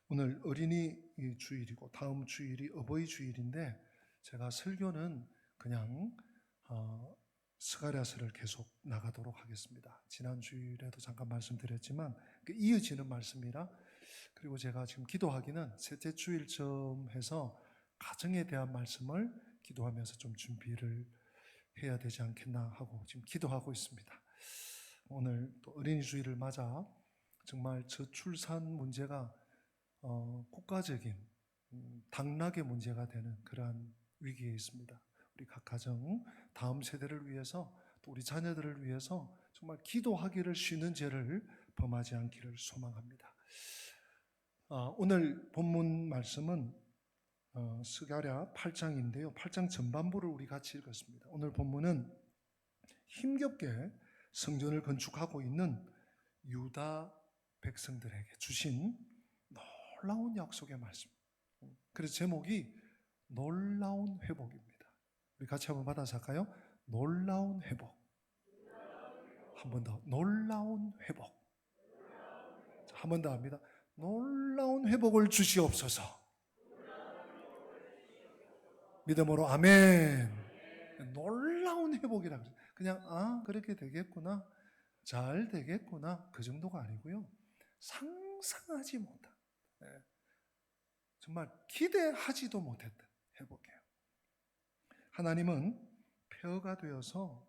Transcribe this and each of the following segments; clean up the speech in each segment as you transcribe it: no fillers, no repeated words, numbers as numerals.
오늘 어린이 주일이고 다음 주일이 어버이 주일인데 제가 설교는 그냥 스가랴서를 계속 나가도록 하겠습니다. 지난 주일에도 잠깐 말씀드렸지만 이어지는 말씀이라, 그리고 제가 지금 기도하기는 셋째 주일쯤 해서 가정에 대한 말씀을 기도하면서 좀 준비를 해야 되지 않겠나 하고 지금 기도하고 있습니다. 오늘 또 어린이 주일을 맞아 정말 저출산 문제가 국가적인 당락의 문제가 되는 그러한 위기에 있습니다. 우리 각 가정, 다음 세대를 위해서, 또 우리 자녀들을 위해서 정말 기도하기를 쉬는 죄를 범하지 않기를 소망합니다. 오늘 본문 말씀은 스가랴 8장인데요. 8장 전반부를 우리 같이 읽었습니다. 오늘 본문은 힘겹게 성전을 건축하고 있는 유다 백성들에게 주신 놀라운 약속의 말씀. 그래서 제목이 놀라운 회복입니다. 우리 같이 한번 받아서 할까요? 놀라운 회복. 한 번 더. 놀라운 회복. 한 번 더 합니다. 놀라운 회복을 주시옵소서. 믿음으로 아멘. 놀라운 회복이라고. 그냥 그렇게 되겠구나, 잘 되겠구나, 그 정도가 아니고요. 상상하지 못한, 정말 기대하지도 못했던 회복이에요. 하나님은 폐허가 되어서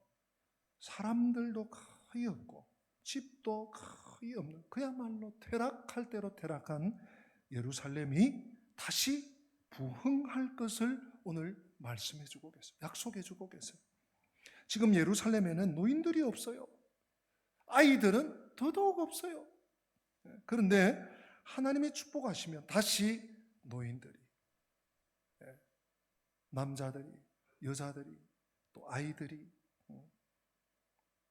사람들도 거의 없고 집도 거의 없는, 그야말로 퇴락할 대로 퇴락한 예루살렘이 다시 부흥할 것을 오늘 말씀해 주고 계세요. 약속해 주고 계세요. 지금 예루살렘에는 노인들이 없어요. 아이들은 더더욱 없어요. 그런데 하나님이 축복하시면 다시 노인들이, 남자들이, 여자들이, 또 아이들이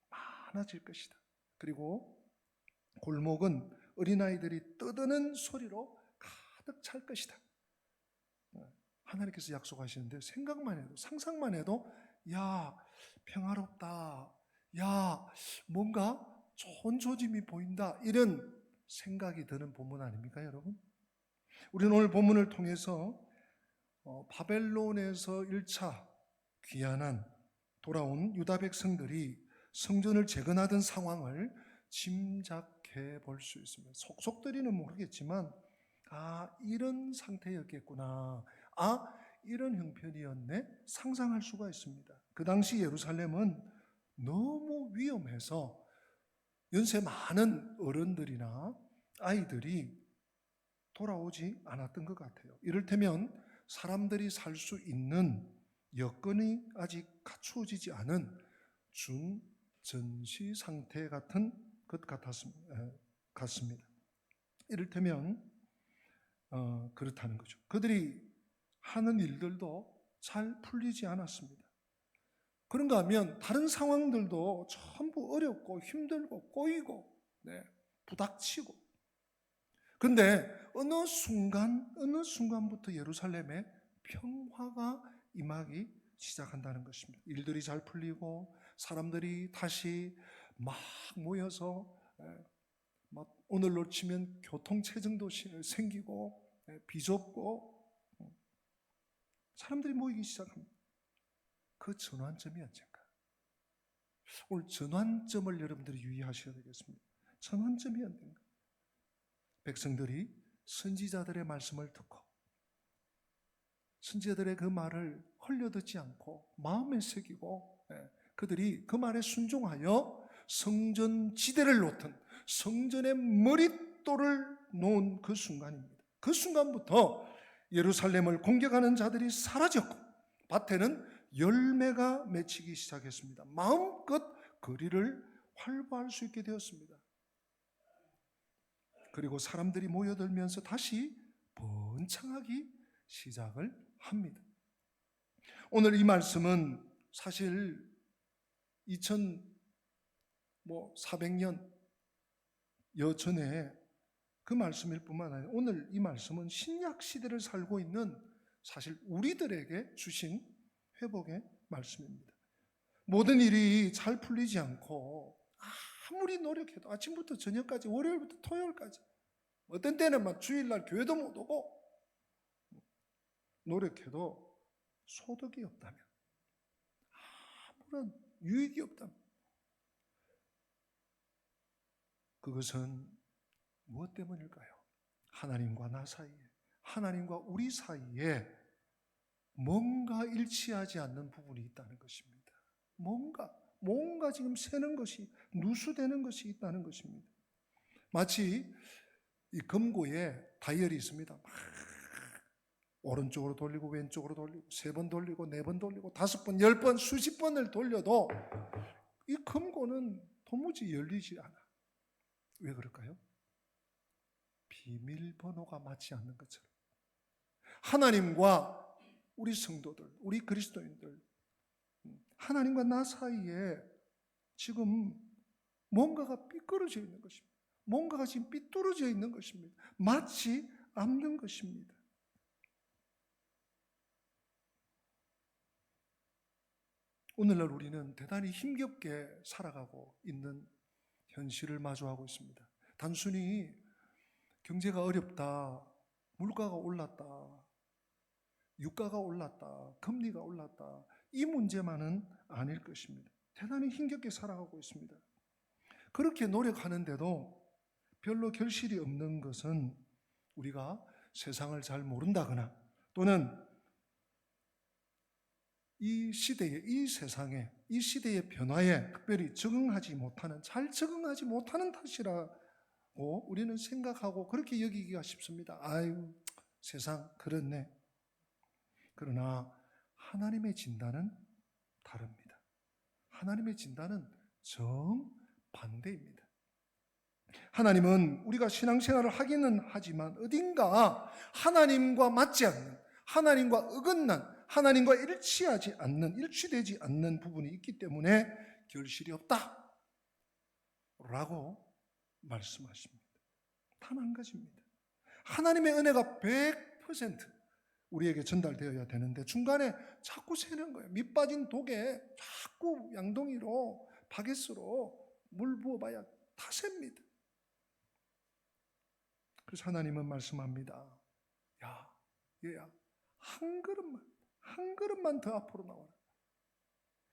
많아질 것이다. 그리고 골목은 어린아이들이 떠드는 소리로 가득 찰 것이다. 하나님께서 약속하시는데 생각만 해도, 상상만 해도 야, 평화롭다, 야, 뭔가 좋은 조짐이 보인다, 이런 생각이 드는 본문 아닙니까, 여러분? 우리는 오늘 본문을 통해서 바벨론에서 1차 귀환한 돌아온 유다 백성들이 성전을 재건하던 상황을 짐작해 볼 수 있습니다. 속속들이는 모르겠지만 이런 상태였겠구나, 이런 형편이었네, 상상할 수가 있습니다. 그 당시 예루살렘은 너무 위험해서 연세 많은 어른들이나 아이들이 돌아오지 않았던 것 같아요. 이를테면 사람들이 살 수 있는 여건이 아직 갖추어지지 않은 준전시 상태 같은 것 같습니다. 이를테면 그렇다는 거죠. 그들이 하는 일들도 잘 풀리지 않았습니다. 그런가 하면 다른 상황들도 전부 어렵고 힘들고 꼬이고 부닥치고, 그런데 어느 순간부터 예루살렘에 평화가 임하기 시작한다는 것입니다. 일들이 잘 풀리고 사람들이 다시 막 모여서, 오늘로 치면 교통체증도 생기고 비좁고 사람들이 모이기 시작합니다. 그 전환점이 언젠가? 오늘 전환점을 여러분들이 유의하셔야 되겠습니다. 전환점이 언젠가? 백성들이 선지자들의 말씀을 듣고 선지자들의 그 말을 흘려듣지 않고 마음에 새기고, 그들이 그 말에 순종하여 성전 지대를 놓든 성전의 머릿돌을 놓은 그 순간입니다. 그 순간부터 예루살렘을 공격하는 자들이 사라졌고 밭에는 열매가 맺히기 시작했습니다. 마음껏 거리를 활보할 수 있게 되었습니다. 그리고 사람들이 모여들면서 다시 번창하기 시작을 합니다. 오늘 이 말씀은 사실 2400년 여전에 그 말씀일 뿐만 아니라 오늘 이 말씀은 신약 시대를 살고 있는 사실 우리들에게 주신 회복의 말씀입니다. 모든 일이 잘 풀리지 않고 아무리 노력해도 아침부터 저녁까지, 월요일부터 토요일까지 어떤 때는 막 주일날 교회도 못 오고 노력해도 소득이 없다면, 아무런 유익이 없다면, 그것은 무엇 때문일까요? 하나님과 나 사이에, 하나님과 우리 사이에 뭔가 일치하지 않는 부분이 있다는 것입니다. 뭔가 지금 새는 것이, 누수되는 것이 있다는 것입니다. 마치 이 금고에 다이얼이 있습니다. 막 오른쪽으로 돌리고 왼쪽으로 돌리고 3번 돌리고 4번 돌리고 5번, 10번, 수십 번을 돌려도 이 금고는 도무지 열리지 않아. 왜 그럴까요? 비밀번호가 맞지 않는 것처럼 하나님과 우리 성도들, 우리 그리스도인들, 하나님과 나 사이에 지금 뭔가가 삐뚤어져 있는 것입니다. 뭔가가 지금 삐뚤어져 있는 것입니다. 맞지 않는 것입니다. 오늘날 우리는 대단히 힘겹게 살아가고 있는 현실을 마주하고 있습니다. 단순히 경제가 어렵다, 물가가 올랐다, 유가가 올랐다, 금리가 올랐다, 이 문제만은 아닐 것입니다. 대단히 힘겹게 살아가고 있습니다. 그렇게 노력하는데도 별로 결실이 없는 것은 우리가 세상을 잘 모른다거나 또는 이 시대에, 이 세상에, 이 시대의 변화에 특별히 잘 적응하지 못하는 탓이라고 우리는 생각하고 그렇게 여기기가 쉽습니다. 아유, 세상 그렇네. 그러나 하나님의 진단은 다릅니다. 하나님의 진단은 정반대입니다. 하나님은 우리가 신앙생활을 하기는 하지만 어딘가 하나님과 맞지 않는, 하나님과 어긋난, 하나님과 일치되지 않는 부분이 있기 때문에 결실이 없다 라고 말씀하십니다. 단 한 가지입니다. 하나님의 은혜가 100% 우리에게 전달되어야 되는데 중간에 자꾸 새는 거예요. 밑 빠진 독에 자꾸 양동이로 바게스로 물 부어봐야 다 셉니다. 그래서 하나님은 말씀합니다. 야, 얘야, 한 걸음만 더 앞으로 나와라.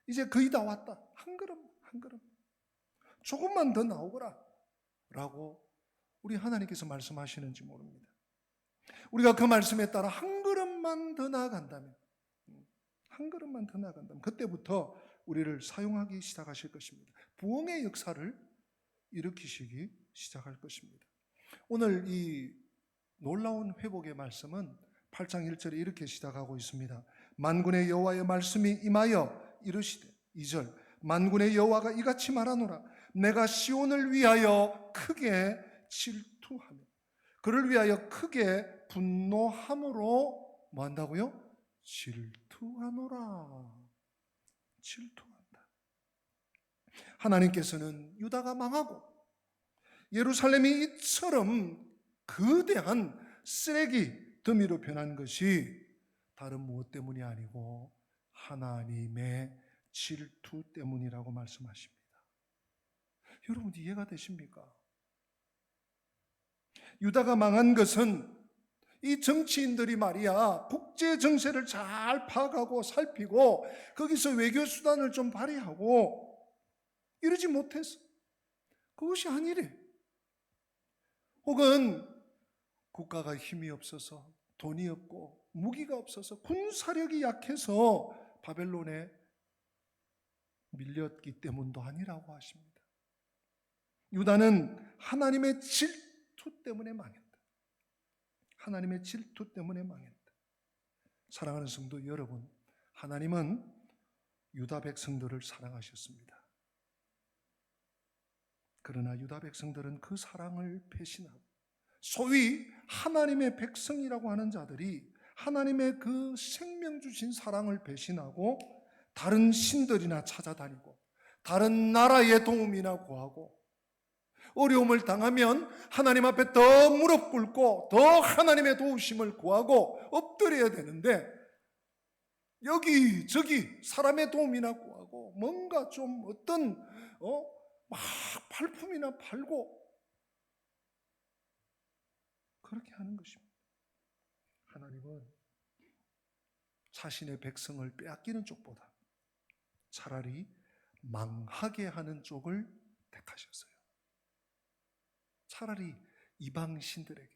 이제 거의 다 왔다. 한 걸음. 조금만 더 나오거라. 라고 우리 하나님께서 말씀하시는지 모릅니다. 우리가 그 말씀에 따라 한 걸음만 더 나아간다면, 그때부터 우리를 사용하기 시작하실 것입니다. 부흥의 역사를 일으키시기 시작할 것입니다. 오늘 이 놀라운 회복의 말씀은 8장 1절에 이렇게 시작하고 있습니다. 만군의 여호와의 말씀이 임하여 이르시되 2절 만군의 여호와가 이같이 말하노라 내가 시온을 위하여 크게 질투하며 그를 위하여 크게 분노함으로 뭐 한다고요? 질투하노라. 질투한다. 하나님께서는 유다가 망하고 예루살렘이 이처럼 거대한 쓰레기 더미로 변한 것이 다른 무엇 때문이 아니고 하나님의 질투 때문이라고 말씀하십니다. 여러분 이해가 되십니까? 유다가 망한 것은 이 정치인들이 말이야 국제 정세를 잘 파악하고 살피고 거기서 외교 수단을 좀 발휘하고 이러지 못했어. 그것이 아니래. 혹은 국가가 힘이 없어서 돈이 없고 무기가 없어서 군사력이 약해서 바벨론에 밀렸기 때문도 아니라고 하십니다. 유다는 하나님의 질투 때문에 망했다. 하나님의 질투 때문에 망했다. 사랑하는 성도 여러분, 하나님은 유다 백성들을 사랑하셨습니다. 그러나 유다 백성들은 그 사랑을 배신하고 소위 하나님의 백성이라고 하는 자들이 하나님의 그 생명 주신 사랑을 배신하고 다른 신들이나 찾아다니고 다른 나라의 도움이나 구하고 어려움을 당하면 하나님 앞에 더 무릎 꿇고 더 하나님의 도우심을 구하고 엎드려야 되는데 여기저기 사람의 도움이나 구하고 뭔가 좀 어떤 막 발품이나 팔고 그렇게 하는 것입니다. 하나님은 자신의 백성을 빼앗기는 쪽보다 차라리 망하게 하는 쪽을 택하셨어요. 차라리 이방 신들에게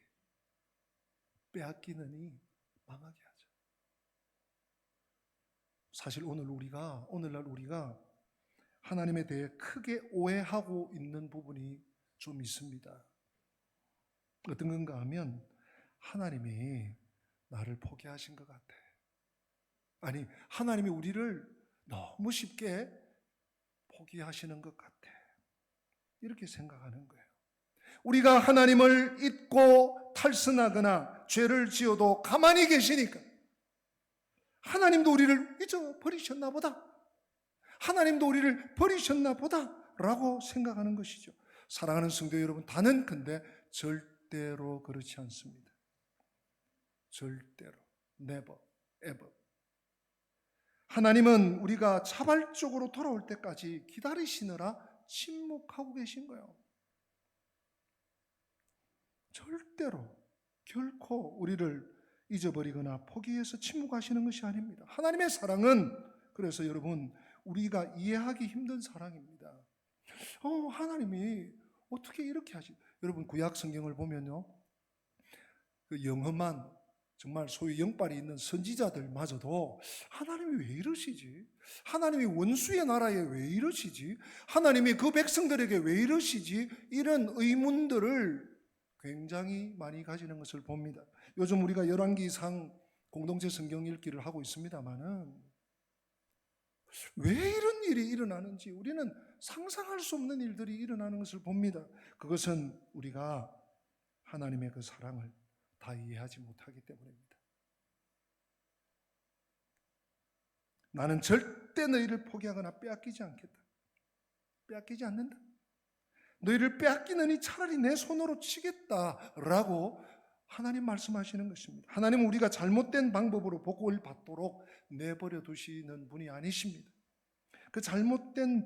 빼앗기느니 망하게 하죠. 사실 오늘날 우리가 하나님에 대해 크게 오해하고 있는 부분이 좀 있습니다. 어떤 건가 하면 하나님이 나를 포기하신 것 같아. 아니, 하나님이 우리를 너무 쉽게 포기하시는 것 같아. 이렇게 생각하는 거예요. 우리가 하나님을 잊고 탈선하거나 죄를 지어도 가만히 계시니까 하나님도 우리를 잊어버리셨나 보다. 하나님도 우리를 버리셨나 보다 라고 생각하는 것이죠. 사랑하는 성도 여러분, 다는 근데 절대로 그렇지 않습니다. 절대로. Never, ever. 하나님은 우리가 자발적으로 돌아올 때까지 기다리시느라 침묵하고 계신 거예요. 절대로 결코 우리를 잊어버리거나 포기해서 침묵하시는 것이 아닙니다. 하나님의 사랑은 그래서 여러분 우리가 이해하기 힘든 사랑입니다. 하나님이 어떻게 이렇게 하지? 여러분 구약 성경을 보면요, 그 영험한 정말 소위 영빨이 있는 선지자들마저도 하나님이 왜 이러시지? 하나님이 원수의 나라에 왜 이러시지? 하나님이 그 백성들에게 왜 이러시지? 이런 의문들을 굉장히 많이 가지는 것을 봅니다. 요즘 우리가 열왕기상 공동체 성경 읽기를 하고 있습니다만은 왜 이런 일이 일어나는지 우리는 상상할 수 없는 일들이 일어나는 것을 봅니다. 그것은 우리가 하나님의 그 사랑을 다 이해하지 못하기 때문입니다. 나는 절대 너희를 포기하거나 빼앗기지 않겠다. 빼앗기지 않는다. 너희를 빼앗기느니 차라리 내 손으로 치겠다라고 하나님 말씀하시는 것입니다. 하나님은 우리가 잘못된 방법으로 복을 받도록 내버려 두시는 분이 아니십니다. 그 잘못된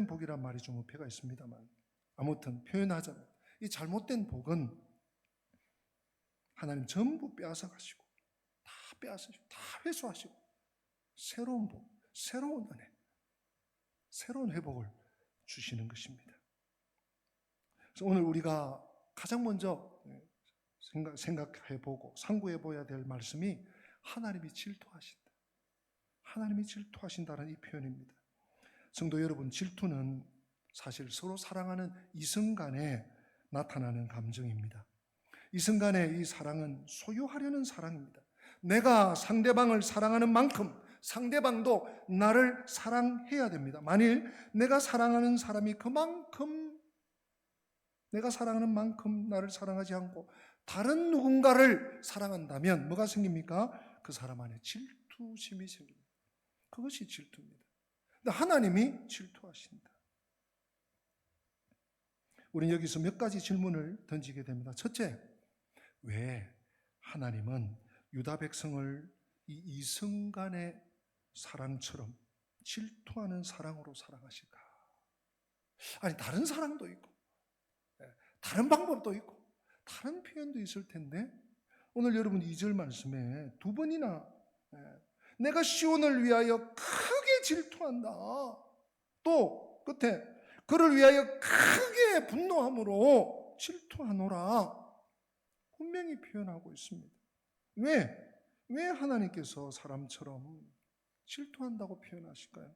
복이란 말이 좀 어폐가 있습니다만 아무튼 표현하자면 이 잘못된 복은 하나님 전부 빼앗아 가시고 다 빼앗으시고 다 회수하시고 새로운 복, 새로운 은혜, 새로운 회복을 주시는 것입니다. 그래서 오늘 우리가 가장 먼저 생각해보고 상고해봐야 될 말씀이 하나님이 질투하신다. 하나님이 질투하신다는 이 표현입니다. 성도 여러분, 질투는 사실 서로 사랑하는 이성 간에 나타나는 감정입니다. 이성 간의 이 사랑은 소유하려는 사랑입니다. 내가 상대방을 사랑하는 만큼 상대방도 나를 사랑해야 됩니다. 만일 내가 사랑하는 사람이 내가 사랑하는 만큼 나를 사랑하지 않고 다른 누군가를 사랑한다면 뭐가 생깁니까? 그 사람 안에 질투심이 생깁니다. 그것이 질투입니다. 근데 하나님이 질투하신다. 우리는 여기서 몇 가지 질문을 던지게 됩니다. 첫째, 왜 하나님은 유다 백성을 이 이성 간의 사랑처럼 질투하는 사랑으로 사랑하실까? 아니, 다른 사랑도 있고 다른 방법도 있고 다른 표현도 있을 텐데 오늘 여러분 2절 말씀에 두 번이나 내가 시온을 위하여 크게 질투한다. 또 끝에 그를 위하여 크게 분노함으로 질투하노라. 분명히 표현하고 있습니다. 왜 하나님께서 사람처럼 질투한다고 표현하실까요?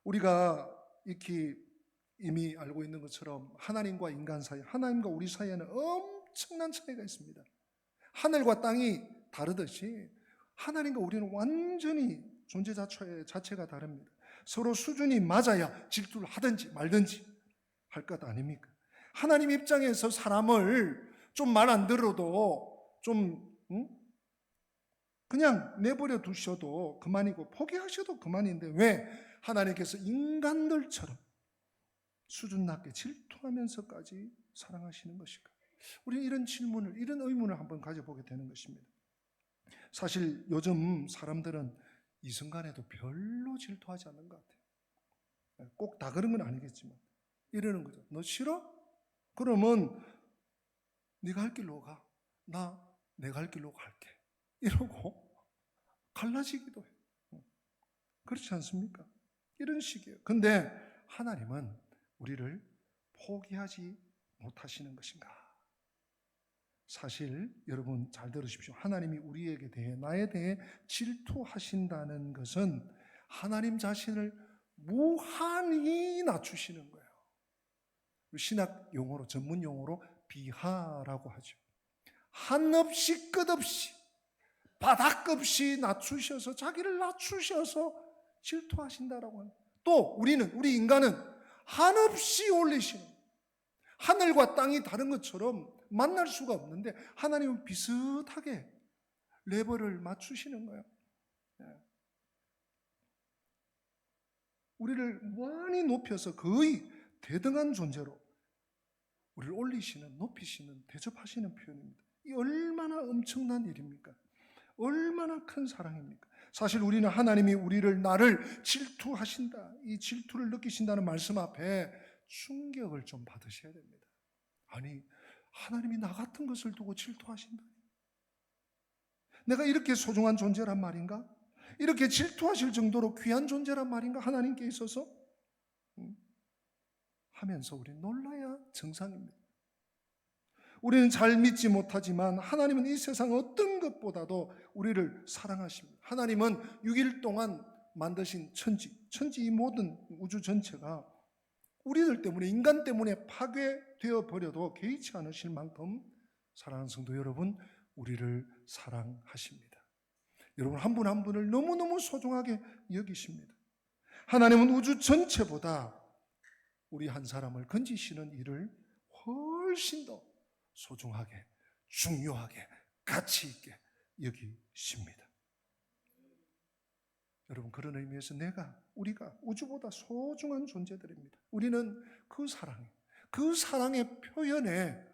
우리가 익히 이미 알고 있는 것처럼 하나님과 인간 사이, 하나님과 우리 사이에는 엄청난 차이가 있습니다. 하늘과 땅이 다르듯이 하나님과 우리는 완전히 존재 자체가 다릅니다. 서로 수준이 맞아야 질투를 하든지 말든지 할 것 아닙니까? 하나님 입장에서 사람을 좀 말 안 들어도 좀 그냥 내버려 두셔도 그만이고 포기하셔도 그만인데 왜 하나님께서 인간들처럼 수준 낮게 질투하면서까지 사랑하시는 것일까? 우리는 이런 질문을, 이런 의문을 한번 가져보게 되는 것입니다. 사실 요즘 사람들은 이성간에도 별로 질투하지 않는 것 같아요. 꼭 다 그런 건 아니겠지만 이러는 거죠. 너 싫어? 그러면 네가 할 길로 가. 내가 할 길로 갈게. 이러고 갈라지기도 해요. 그렇지 않습니까? 이런 식이에요. 근데 하나님은 우리를 포기하지 못하시는 것인가? 사실 여러분 잘 들으십시오. 하나님이 우리에게 대해, 나에 대해 질투하신다는 것은 하나님 자신을 무한히 낮추시는 거예요. 신학 용어로, 전문 용어로 비하라고 하죠. 한없이 끝없이 바닥없이 낮추셔서, 자기를 낮추셔서 질투하신다라고 합니다. 또 우리 인간은 한없이 올리시는, 하늘과 땅이 다른 것처럼 만날 수가 없는데 하나님은 비슷하게 레벨을 맞추시는 거예요. 우리를 무한히 높여서 거의 대등한 존재로 우리를 올리시는, 높이시는, 대접하시는 표현입니다. 이 얼마나 엄청난 일입니까? 얼마나 큰 사랑입니까? 사실 우리는 하나님이 나를 질투하신다, 이 질투를 느끼신다는 말씀 앞에 충격을 좀 받으셔야 됩니다. 아니, 하나님이 나 같은 것을 두고 질투하신다. 내가 이렇게 소중한 존재란 말인가? 이렇게 질투하실 정도로 귀한 존재란 말인가? 하나님께 있어서? 하면서 우리는 놀라야 정상입니다. 우리는 잘 믿지 못하지만 하나님은 이 세상 어떤 것보다도 우리를 사랑하십니다. 하나님은 6일 동안 만드신 천지 이 모든 우주 전체가 우리들 때문에, 인간 때문에 파괴되어 버려도 개의치 않으실 만큼, 사랑하는 성도 여러분, 우리를 사랑하십니다. 여러분 한 분 한 분을 너무너무 소중하게 여기십니다. 하나님은 우주 전체보다 우리 한 사람을 건지시는 일을 훨씬 더 소중하게, 중요하게, 가치 있게 여기십니다. 여러분, 그런 의미에서 우리가 우주보다 소중한 존재들입니다. 우리는 그 사랑의 표현에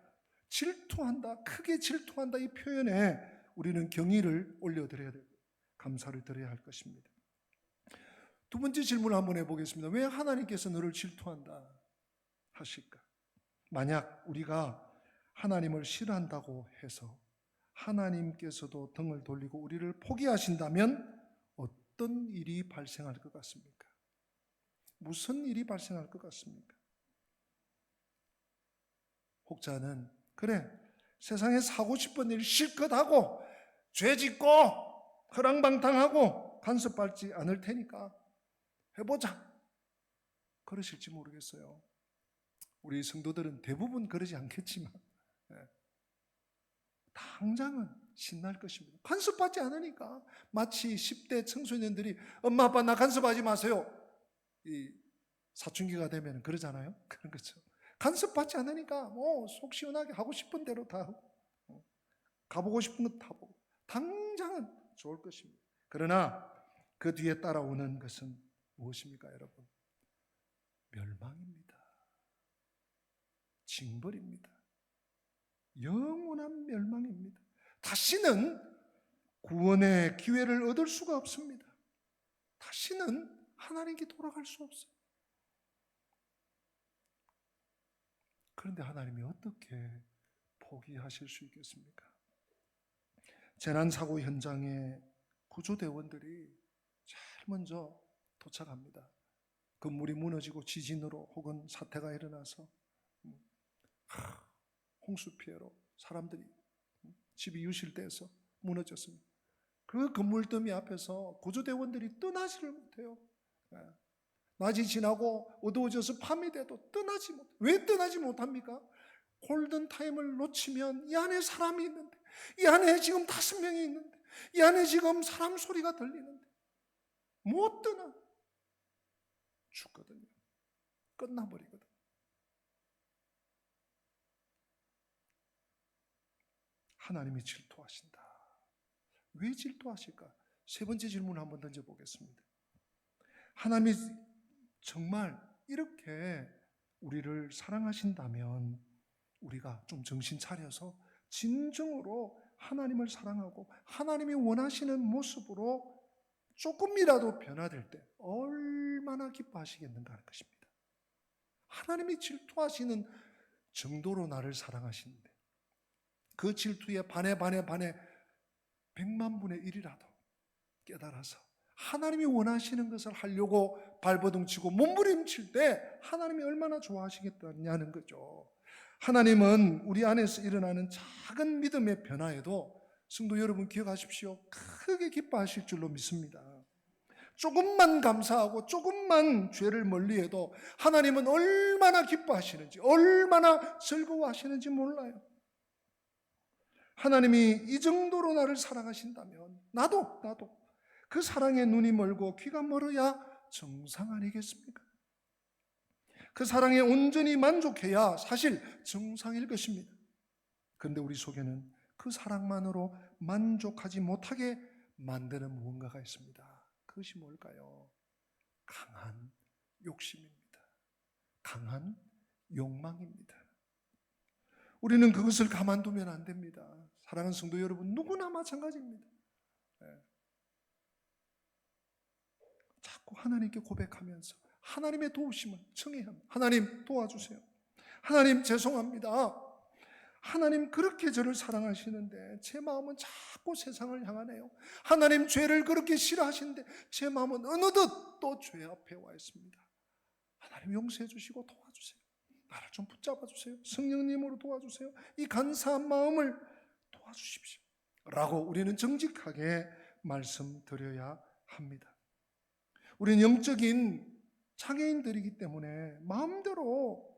질투한다, 크게 질투한다, 이 표현에 우리는 경의를 올려드려야 되고 감사를 드려야 할 것입니다. 두 번째 질문을 한번 해보겠습니다. 왜 하나님께서 너를 질투한다 하실까? 만약 우리가 하나님을 싫어한다고 해서 하나님께서도 등을 돌리고 우리를 포기하신다면 어떤 일이 발생할 것 같습니까? 무슨 일이 발생할 것 같습니까? 혹자는 그래, 세상에 사고 싶은 일 실컷 하고 죄 짓고 허랑방탕하고 간섭받지 않을 테니까 해보자, 그러실지 모르겠어요. 우리 성도들은 대부분 그러지 않겠지만 당장은 신날 것입니다. 간섭받지 않으니까. 마치 10대 청소년들이 엄마 아빠 나 간섭하지 마세요, 이 사춘기가 되면 그러잖아요. 그런 거죠. 간섭받지 않으니까 속 시원하게 하고 싶은 대로 다 하고 가보고 싶은 것 다 보고 당장은 좋을 것입니다. 그러나 그 뒤에 따라오는 것은 무엇입니까, 여러분? 멸망입니다. 징벌입니다. 영원한 멸망입니다. 다시는 구원의 기회를 얻을 수가 없습니다. 다시는 하나님께 돌아갈 수 없어요. 그런데 하나님이 어떻게 포기하실 수 있겠습니까? 재난사고 현장에 구조대원들이 제일 먼저 도착합니다. 건물이 무너지고 지진으로 혹은 사태가 일어나서 홍수 피해로 사람들이 집이 유실돼서 무너졌습니다. 그 건물더미 앞에서 구조대원들이 떠나지를 못해요. 낮이 지나고 어두워져서 밤이 돼도 떠나지 못해요. 왜 떠나지 못합니까? 골든타임을 놓치면 이 안에 사람이 있는데, 이 안에 지금 5명이 있는데, 이 안에 지금 사람 소리가 들리는데 못 떠나. 죽거든요. 끝나버리거든요. 하나님이 질투하신다. 왜 질투하실까? 세 번째 질문을 한번 던져보겠습니다. 하나님이 정말 이렇게 우리를 사랑하신다면 우리가 좀 정신 차려서 진정으로 하나님을 사랑하고 하나님이 원하시는 모습으로 조금이라도 변화될 때 얼마나 기뻐하시겠는가 하는 것입니다. 하나님이 질투하시는 정도로 나를 사랑하시는데 그 질투의 반에 100만 분의 1이라도 깨달아서 하나님이 원하시는 것을 하려고 발버둥치고 몸부림칠 때 하나님이 얼마나 좋아하시겠다냐는 거죠. 하나님은 우리 안에서 일어나는 작은 믿음의 변화에도 성도 여러분 기억하십시오. 크게 기뻐하실 줄로 믿습니다. 조금만 감사하고 조금만 죄를 멀리해도 하나님은 얼마나 기뻐하시는지, 얼마나 즐거워하시는지 몰라요. 하나님이 이 정도로 나를 사랑하신다면 나도 그 사랑에 눈이 멀고 귀가 멀어야 정상 아니겠습니까? 그 사랑에 온전히 만족해야 사실 정상일 것입니다. 그런데 우리 속에는 그 사랑만으로 만족하지 못하게 만드는 무언가가 있습니다. 그것이 뭘까요? 강한 욕심입니다. 강한 욕망입니다. 우리는 그것을 가만두면 안 됩니다. 사랑하는 성도 여러분, 누구나 마찬가지입니다. 자꾸 하나님께 고백하면서 하나님의 도우심을 청해야 합니다. 하나님 도와주세요. 하나님 죄송합니다. 하나님 그렇게 저를 사랑하시는데 제 마음은 자꾸 세상을 향하네요. 하나님 죄를 그렇게 싫어하시는데 제 마음은 어느덧 또 죄 앞에 와 있습니다. 하나님 용서해 주시고 도와주세요. 나를 좀 붙잡아 주세요. 성령님으로 도와주세요. 이 간사한 마음을 도와주십시오 라고 우리는 정직하게 말씀드려야 합니다. 우리는 영적인 장애인들이기 때문에 마음대로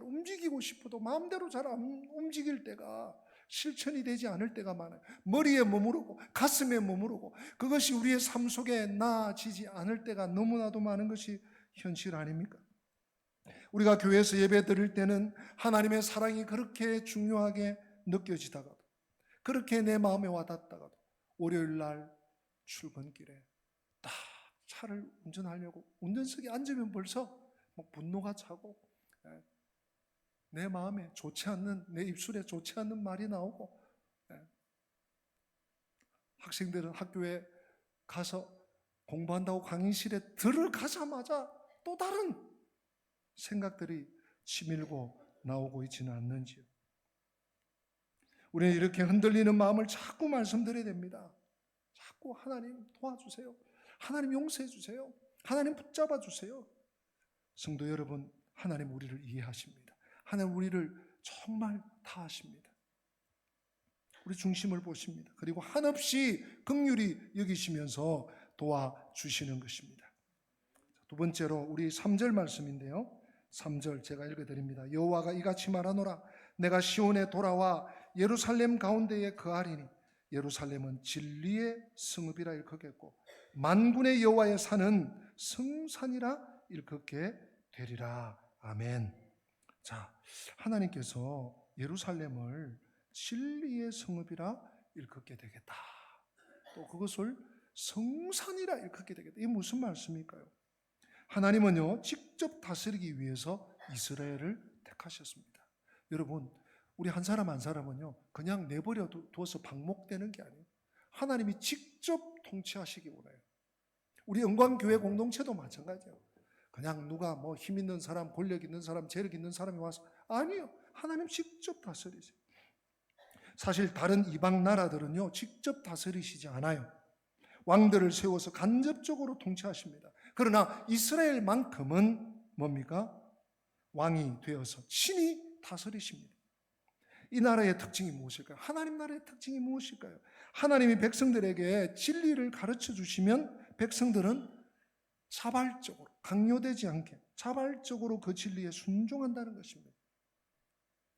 움직이고 싶어도 마음대로 잘 안 움직일 때가, 실천이 되지 않을 때가 많아요. 머리에 머무르고 가슴에 머무르고 그것이 우리의 삶 속에 나아지지 않을 때가 너무나도 많은 것이 현실 아닙니까? 우리가 교회에서 예배 드릴 때는 하나님의 사랑이 그렇게 중요하게 느껴지다가도, 그렇게 내 마음에 와닿다가도 월요일 날 출근길에 딱 차를 운전하려고 운전석에 앉으면 벌써 분노가 차고 내 마음에 좋지 않는, 내 입술에 좋지 않는 말이 나오고, 학생들은 학교에 가서 공부한다고 강의실에 들어가자마자 또 다른 생각들이 치밀고 나오고 있지는 않는지요. 우리는 이렇게 흔들리는 마음을 자꾸 말씀드려야 됩니다. 자꾸 하나님 도와주세요. 하나님 용서해 주세요. 하나님 붙잡아 주세요. 성도 여러분, 하나님 우리를 이해하십니다. 하나님 우리를 정말 다 아십니다. 우리 중심을 보십니다. 그리고 한없이 긍휼히 여기시면서 도와주시는 것입니다. 두 번째로 우리 3절 말씀인데요. 3절 제가 읽어드립니다. 여호와가 이같이 말하노라. 내가 시온에 돌아와 예루살렘 가운데에 거하리니 예루살렘은 진리의 성읍이라 일컫겠고 만군의 여호와의 산은 성산이라 일컫게 되리라. 아멘. 자, 하나님께서 예루살렘을 진리의 성읍이라 일컫게 되겠다. 또 그것을 성산이라 일컫게 되겠다. 이게 무슨 말씀일까요? 하나님은요, 직접 다스리기 위해서 이스라엘을 택하셨습니다. 여러분, 우리 한 사람 한 사람은요, 그냥 내버려 두어서 방목되는 게 아니에요. 하나님이 직접 통치하시기 원해요. 우리 영광교회 공동체도 마찬가지예요. 그냥 누가 힘 있는 사람, 권력 있는 사람, 재력 있는 사람이 와서, 아니요. 하나님 직접 다스리세요. 사실 다른 이방 나라들은요, 직접 다스리시지 않아요. 왕들을 세워서 간접적으로 통치하십니다. 그러나 이스라엘만큼은 뭡니까? 왕이 되어서 친히 다스리십니다. 이 나라의 특징이 무엇일까요? 하나님 나라의 특징이 무엇일까요? 하나님이 백성들에게 진리를 가르쳐 주시면 백성들은 자발적으로, 강요되지 않게 자발적으로 그 진리에 순종한다는 것입니다.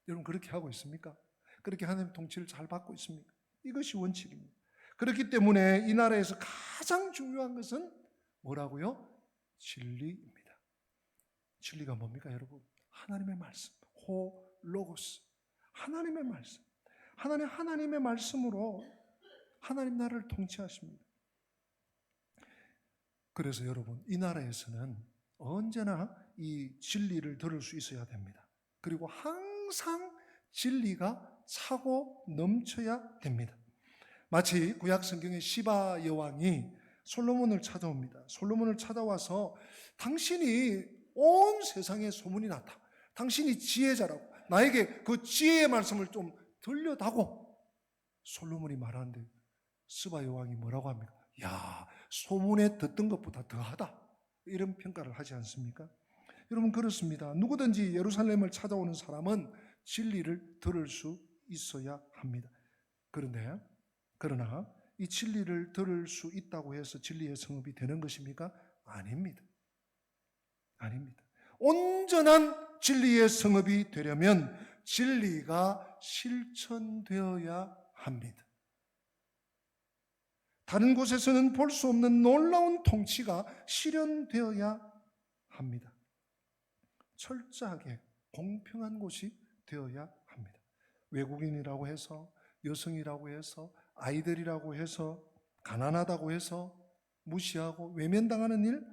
여러분 그렇게 하고 있습니까? 그렇게 하나님 통치를 잘 받고 있습니까? 이것이 원칙입니다. 그렇기 때문에 이 나라에서 가장 중요한 것은 뭐라고요? 진리입니다. 진리가 뭡니까 여러분? 하나님의 말씀, 로고스, 하나님의 말씀. 하나님의 말씀으로 하나님 나라를 통치하십니다. 그래서 여러분, 이 나라에서는 언제나 이 진리를 들을 수 있어야 됩니다. 그리고 항상 진리가 차고 넘쳐야 됩니다. 마치 구약 성경의 시바 여왕이 솔로몬을 찾아옵니다. 솔로몬을 찾아와서 당신이 온 세상에 소문이 났다. 당신이 지혜자라고. 나에게 그 지혜의 말씀을 좀 들려다고 솔로몬이 말하는데 스바 여왕이 뭐라고 합니까? 야, 소문에 듣던 것보다 더하다, 이런 평가를 하지 않습니까? 여러분, 그렇습니다. 누구든지 예루살렘을 찾아오는 사람은 진리를 들을 수 있어야 합니다. 그러나 이 진리를 들을 수 있다고 해서 진리의 성읍이 되는 것입니까? 아닙니다. 아닙니다. 온전한 진리의 성읍이 되려면 진리가 실천되어야 합니다. 다른 곳에서는 볼 수 없는 놀라운 통치가 실현되어야 합니다. 철저하게 공평한 곳이 되어야 합니다. 외국인이라고 해서, 여성이라고 해서, 아이들이라고 해서, 가난하다고 해서 무시하고 외면당하는 일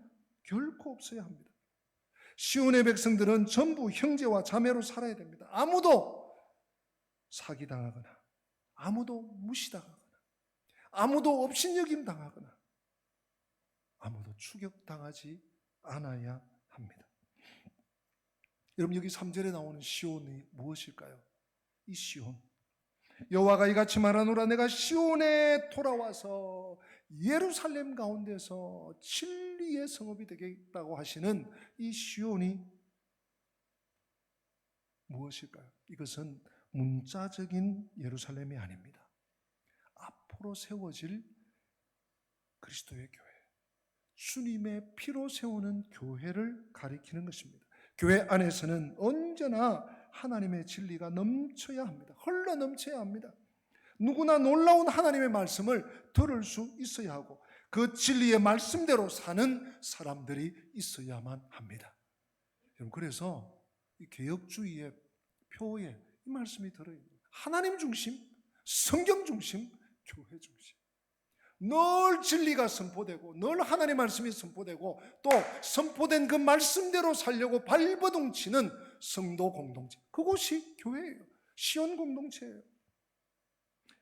결코 없어야 합니다. 시온의 백성들은 전부 형제와 자매로 살아야 됩니다. 아무도 사기당하거나, 아무도 무시당하거나, 아무도 업신여김 당하거나, 아무도 추격당하지 않아야 합니다. 여러분, 여기 3절에 나오는 시온이 무엇일까요? 이 시온, 여호와가 이같이 말하노라, 내가 시온에 돌아와서 예루살렘 가운데서 진리의 성읍이 되겠다고 하시는 이 시온이 무엇일까요? 이것은 문자적인 예루살렘이 아닙니다. 앞으로 세워질 그리스도의 교회, 주님의 피로 세우는 교회를 가리키는 것입니다. 교회 안에서는 언제나 하나님의 진리가 넘쳐야 합니다. 흘러 넘쳐야 합니다. 누구나 놀라운 하나님의 말씀을 들을 수 있어야 하고 그 진리의 말씀대로 사는 사람들이 있어야만 합니다. 그래서 이 개혁주의의 표에 이 말씀이 들어있는 하나님 중심, 성경 중심, 교회 중심. 늘 진리가 선포되고 늘 하나님의 말씀이 선포되고 또 선포된 그 말씀대로 살려고 발버둥 치는 성도 공동체, 그곳이 교회예요. 시온 공동체예요.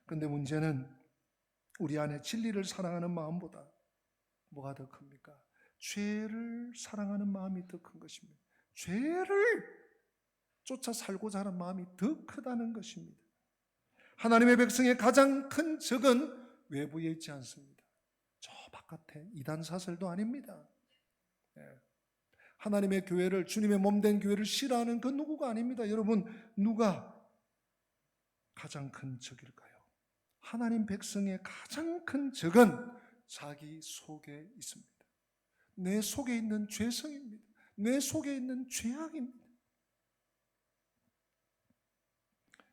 그런데 문제는 우리 안에 진리를 사랑하는 마음보다 뭐가 더 큽니까? 죄를 사랑하는 마음이 더 큰 것입니다. 죄를 쫓아 살고자 하는 마음이 더 크다는 것입니다. 하나님의 백성의 가장 큰 적은 외부에 있지 않습니다. 저 바깥에 이단 사설도 아닙니다. 하나님의 교회를, 주님의 몸된 교회를 싫어하는 그 누구가 아닙니다. 여러분, 누가 가장 큰 적일까요? 하나님 백성의 가장 큰 적은 자기 속에 있습니다. 내 속에 있는 죄성입니다. 내 속에 있는 죄악입니다.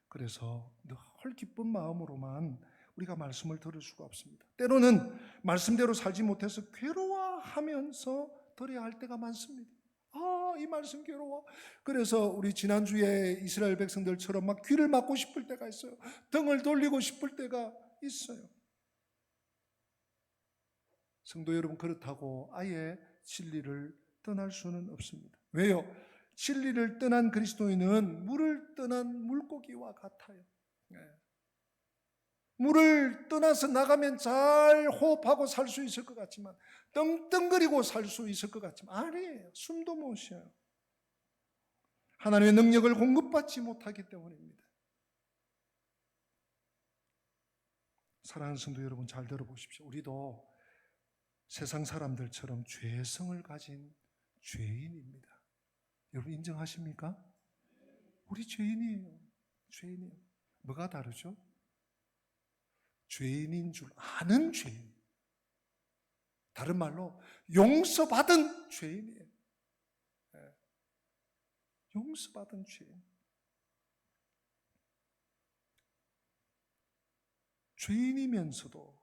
그래서 늘 기쁜 마음으로만 우리가 말씀을 들을 수가 없습니다. 때로는 말씀대로 살지 못해서 괴로워하면서 들어야 할 때가 많습니다. 이 말씀 괴로워. 그래서 우리 지난주에 이스라엘 백성들처럼 막 귀를 막고 싶을 때가 있어요. 등을 돌리고 싶을 때가 있어요. 성도 여러분, 그렇다고 아예 진리를 떠날 수는 없습니다. 왜요? 진리를 떠난 그리스도인은 물을 떠난 물고기와 같아요. 물을 떠나서 나가면 잘 호흡하고 살 수 있을 것 같지만, 떵떵거리고 살 수 있을 것 같지만 아니에요. 숨도 못 쉬어요. 하나님의 능력을 공급받지 못하기 때문입니다. 사랑하는 성도 여러분, 잘 들어보십시오. 우리도 세상 사람들처럼 죄성을 가진 죄인입니다. 여러분 인정하십니까? 우리 죄인이에요. 죄인이에요. 뭐가 다르죠? 죄인인 줄 아는 죄인. 다른 말로 용서받은 죄인이에요. 용서받은 죄인. 죄인이면서도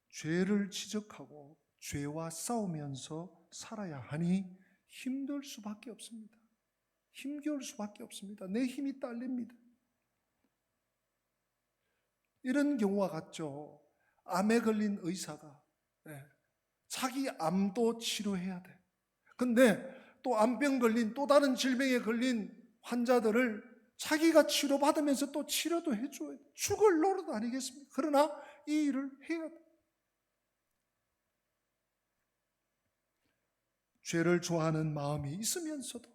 죄를 지적하고 죄와 싸우면서 살아야 하니 힘들 수밖에 없습니다. 힘겨울 수밖에 없습니다. 내 힘이 딸립니다. 이런 경우와 같죠. 암에 걸린 의사가 자기 암도 치료해야 돼. 근데 또 암병 걸린, 또 다른 질병에 걸린 환자들을 자기가 치료받으면서 또 치료도 해줘야 돼. 죽을 노릇 아니겠습니까? 그러나 이 일을 해야 돼. 죄를 좋아하는 마음이 있으면서도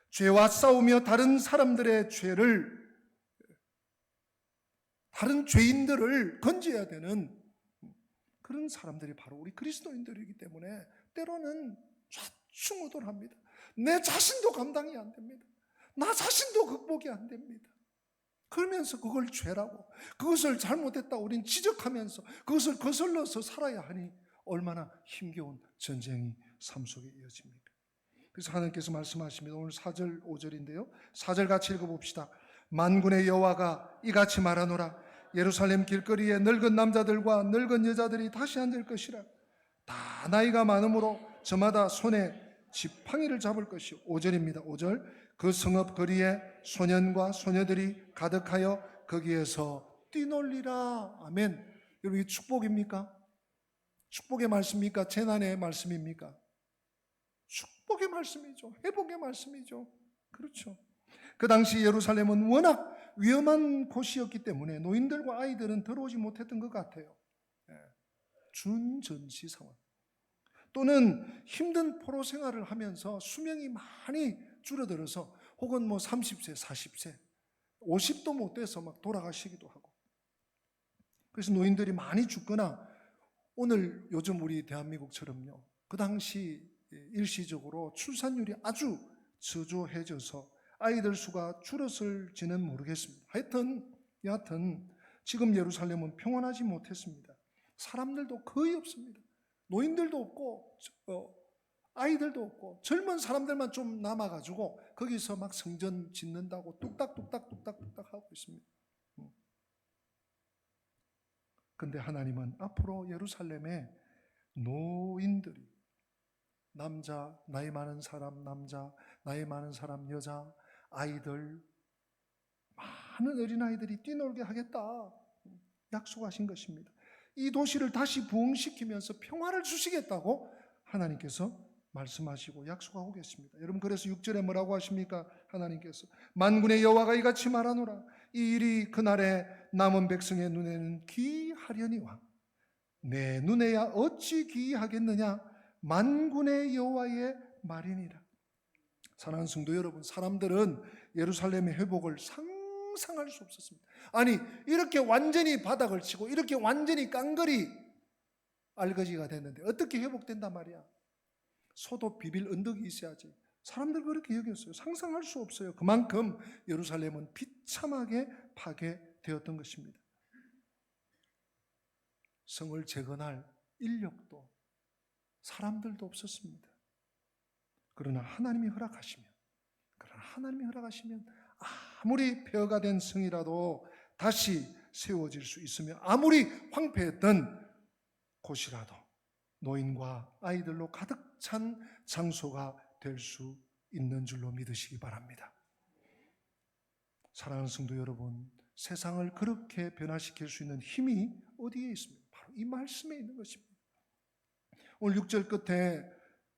죄와 싸우며 다른 사람들의 죄를 다른 죄인들을 건져야 되는 그런 사람들이 바로 우리 그리스도인들이기 때문에 때로는 좌충우돌합니다. 내 자신도 감당이 안 됩니다. 나 자신도 극복이 안 됩니다. 그러면서 그걸 죄라고, 그것을 잘못했다 우린 지적하면서 그것을 거슬러서 살아야 하니 얼마나 힘겨운 전쟁이 삶 속에 이어집니까? 그래서 하나님께서 말씀하십니다. 오늘 4절 5절인데요 4절 같이 읽어봅시다. 만군의 여호와가 이같이 말하노라. 예루살렘 길거리에 늙은 남자들과 늙은 여자들이 다시 앉을 것이라. 다 나이가 많으므로 저마다 손에 지팡이를 잡을 것이요. 5절입니다. 5절. 그 성읍 거리에 소년과 소녀들이 가득하여 거기에서 뛰놀리라. 아멘. 여러분, 이 축복입니까? 축복의 말씀입니까? 재난의 말씀입니까? 축복의 말씀이죠. 회복의 말씀이죠. 그렇죠. 그 당시 예루살렘은 워낙 위험한 곳이었기 때문에 노인들과 아이들은 들어오지 못했던 것 같아요. 준전시 상황. 또는 힘든 포로 생활을 하면서 수명이 많이 줄어들어서 혹은 30세, 40세, 50도 못 돼서 막 돌아가시기도 하고. 그래서 노인들이 많이 죽거나 오늘 요즘 우리 대한민국처럼요. 그 당시 일시적으로 출산율이 아주 저조해져서 아이들 수가 줄었을지는 모르겠습니다. 여하튼 지금 예루살렘은 평안하지 못했습니다. 사람들도 거의 없습니다. 노인들도 없고 아이들도 없고 젊은 사람들만 좀 남아가지고 거기서 막 성전 짓는다고 뚝딱뚝딱 하고 있습니다. 근데 하나님은 앞으로 예루살렘에 노인들이, 남자, 나이 많은 사람 남자, 나이 많은 사람 여자, 아이들, 많은 어린아이들이 뛰놀게 하겠다 약속하신 것입니다. 이 도시를 다시 부흥시키면서 평화를 주시겠다고 하나님께서 말씀하시고 약속하고 계십니다. 여러분, 그래서 6절에 뭐라고 하십니까? 하나님께서 만군의 여호와가 이같이 말하노라. 이 일이 그날에 남은 백성의 눈에는 기이하려니와 내 눈에야 어찌 기이하겠느냐? 만군의 여호와의 말이니라. 사랑하는 성도 여러분, 사람들은 예루살렘의 회복을 상상할 수 없었습니다. 아니, 이렇게 완전히 바닥을 치고 이렇게 완전히 깡그리 알거지가 됐는데 어떻게 회복된단 말이야? 소도 비빌 언덕이 있어야지. 사람들 그렇게 여겼어요. 상상할 수 없어요. 그만큼 예루살렘은 비참하게 파괴되었던 것입니다. 성을 재건할 인력도 사람들도 없었습니다. 그러나 하나님이 허락하시면 아무리 폐허가 된 성이라도 다시 세워질 수 있으며 아무리 황폐했던 곳이라도 노인과 아이들로 가득 찬 장소가 될 수 있는 줄로 믿으시기 바랍니다. 사랑하는 성도 여러분, 세상을 그렇게 변화시킬 수 있는 힘이 어디에 있습니까? 바로 이 말씀에 있는 것입니다. 오늘 6절 끝에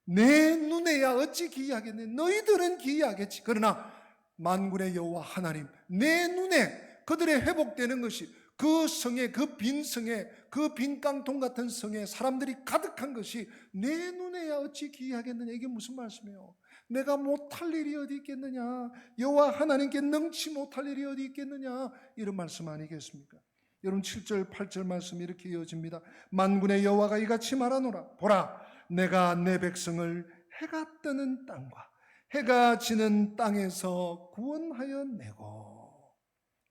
내 눈에야 어찌 기이하겠네. 너희들은 기이하겠지. 그러나 만군의 여호와 하나님, 내 눈에 그들의 회복되는 것이, 그 성에, 그 빈 성에, 그 빈 깡통 같은 성에 사람들이 가득한 것이 내 눈에야 어찌 기이하겠느냐. 이게 무슨 말씀이에요? 내가 못할 일이 어디 있겠느냐? 여호와 하나님께 능치 못할 일이 어디 있겠느냐? 이런 말씀 아니겠습니까? 여러분, 7절 8절 말씀이 이렇게 이어집니다. 만군의 여호와가 이같이 말하노라. 보라, 내가 내 백성을 해가 뜨는 땅과 해가 지는 땅에서 구원하여 내고,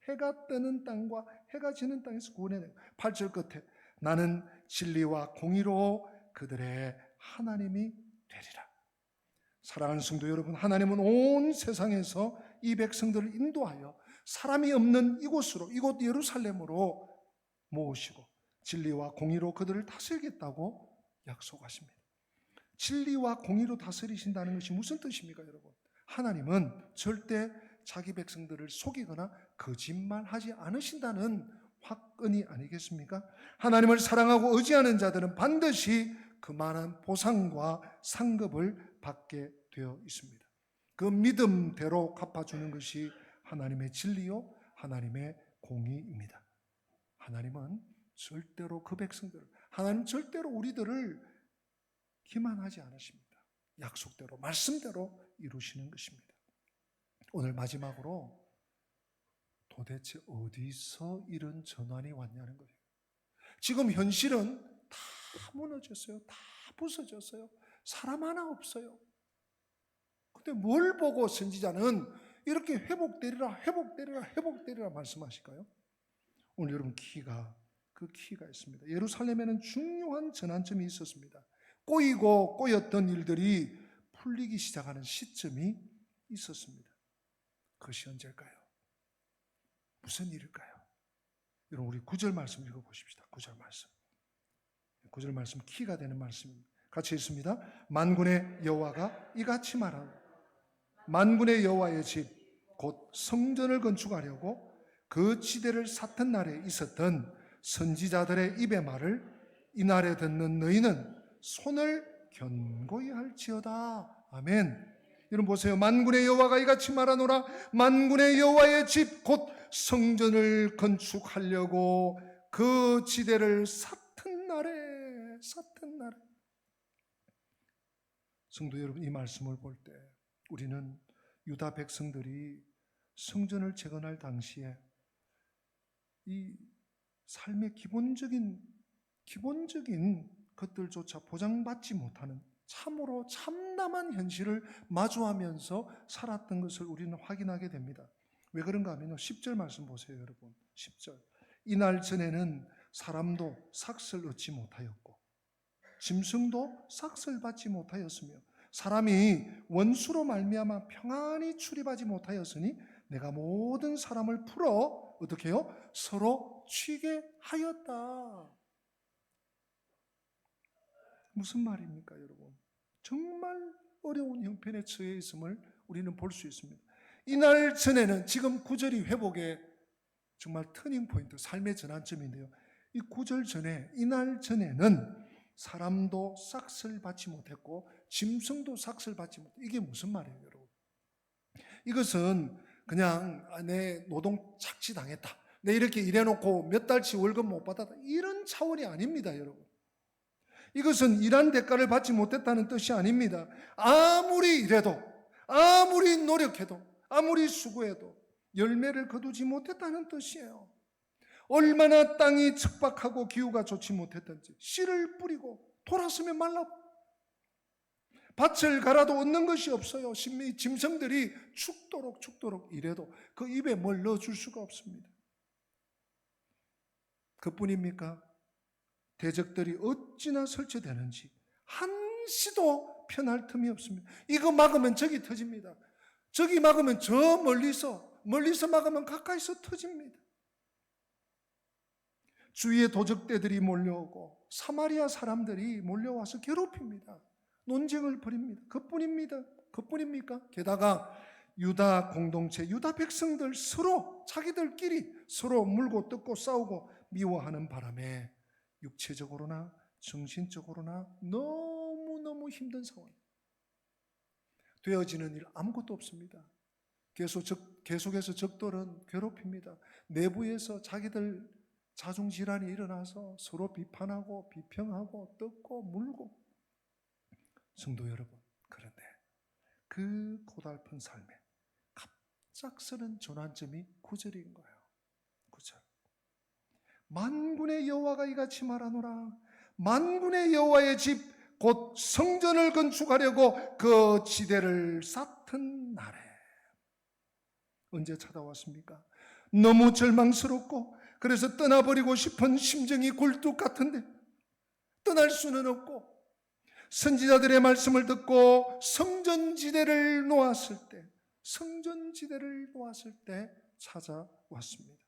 해가 뜨는 땅과 해가 지는 땅에서 구원해 내고. 8절 끝에 나는 진리와 공의로 그들의 하나님이 되리라. 사랑하는 성도 여러분, 하나님은 온 세상에서 이 백성들을 인도하여 사람이 없는 이곳으로, 이곳 예루살렘으로 모으시고 진리와 공의로 그들을 다스리겠다고 약속하십니다. 진리와 공의로 다스리신다는 것이 무슨 뜻입니까, 여러분? 하나님은 절대 자기 백성들을 속이거나 거짓말하지 않으신다는 확언이 아니겠습니까? 하나님을 사랑하고 의지하는 자들은 반드시 그만한 보상과 상급을 받게 되어 있습니다. 그 믿음대로 갚아주는 것이 하나님의 진리요, 하나님의 공의입니다. 하나님은 절대로 그 백성들을, 하나님 절대로 우리들을 기만하지 않으십니다. 약속대로, 말씀대로 이루시는 것입니다. 오늘 마지막으로 도대체 어디서 이런 전환이 왔냐는 거예요. 지금 현실은 다 무너졌어요. 다 부서졌어요. 사람 하나 없어요. 근데 뭘 보고 선지자는 이렇게 회복되리라 회복되리라 회복되리라 말씀하실까요? 오늘 여러분 그 키가 있습니다. 예루살렘에는 중요한 전환점이 있었습니다. 꼬이고 꼬였던 일들이 풀리기 시작하는 시점이 있었습니다. 그것이 언제일까요? 무슨 일일까요? 여러분 우리 9절 말씀 읽어보십시다. 9절 말씀. 9절 말씀 키가 되는 말씀입니다. 같이 읽습니다. 만군의 여호와가 이같이 말하노라. 만군의 여호와의 집 곧 성전을 건축하려고 그 지대를 샀던 날에 있었던 선지자들의 입의 말을 이날에 듣는 너희는 손을 견고히 할지어다. 아멘. 여러분 보세요. 만군의 여호와가 이같이 말하노라. 만군의 여호와의 집 곧 성전을 건축하려고 그 지대를 샀던 날에 성도 여러분, 이 말씀을 볼 때 우리는 유다 백성들이 성전을 재건할 당시에 이 삶의 기본적인 것들조차 보장받지 못하는 참으로 참담한 현실을 마주하면서 살았던 것을 우리는 확인하게 됩니다. 왜 그런가 하면요, 10절 말씀 보세요. 여러분 10절. 이날 전에는 사람도 삭슬 얻지 못하였고 짐승도 삭슬 받지 못하였으며 사람이 원수로 말미암아 평안히 출입하지 못하였으니 내가 모든 사람을 풀어 어떻게 해요? 서로 취게 하였다. 무슨 말입니까, 여러분? 정말 어려운 형편에 처해 있음을 우리는 볼 수 있습니다. 이날 전에는, 지금 9절이 회복의 정말 터닝 포인트, 삶의 전환점인데요. 이 9절 전에, 이날 전에는 사람도 삭슬 받지 못했고 짐승도 삭슬 받지 못했고, 이게 무슨 말이에요, 여러분? 이것은 그냥 내 노동 착취당했다, 내 이렇게 일해놓고 몇 달치 월급 못 받았다, 이런 차원이 아닙니다, 여러분. 이것은 일한 대가를 받지 못했다는 뜻이 아닙니다. 아무리 일해도, 아무리 노력해도, 아무리 수고해도 열매를 거두지 못했다는 뜻이에요. 얼마나 땅이 척박하고 기후가 좋지 못했던지 씨를 뿌리고 돌았으면 말라 밭을 갈아도 얻는 것이 없어요. 짐승들이 죽도록 일해도 그 입에 뭘 넣어줄 수가 없습니다. 그뿐입니까? 대적들이 어찌나 설치되는지 한시도 편할 틈이 없습니다. 이거 막으면 저기 터집니다. 저기 막으면 저 멀리서 막으면 가까이서 터집니다. 주위에 도적대들이 몰려오고 사마리아 사람들이 몰려와서 괴롭힙니다. 논쟁을 벌입니다. 그뿐입니까? 게다가 유다 공동체, 유다 백성들 서로 자기들끼리 서로 물고 뜯고 싸우고 미워하는 바람에 육체적으로나 정신적으로나 너무너무 힘든 상황, 되어지는 일 아무것도 없습니다. 계속해서 적들은 괴롭힙니다. 내부에서 자기들 자중질환이 일어나서 서로 비판하고 비평하고 뜯고 물고. 성도 여러분, 그런데 그 고달픈 삶에 갑작스런 전환점이 9절인 거예요. 9절. 만군의 여호와가 이같이 말하노라. 만군의 여호와의 집 곧 성전을 건축하려고 그 지대를 샀던 날에. 언제 찾아왔습니까? 너무 절망스럽고 그래서 떠나버리고 싶은 심정이 굴뚝 같은데 떠날 수는 없고 선지자들의 말씀을 듣고 성전지대를 놓았을 때 찾아왔습니다.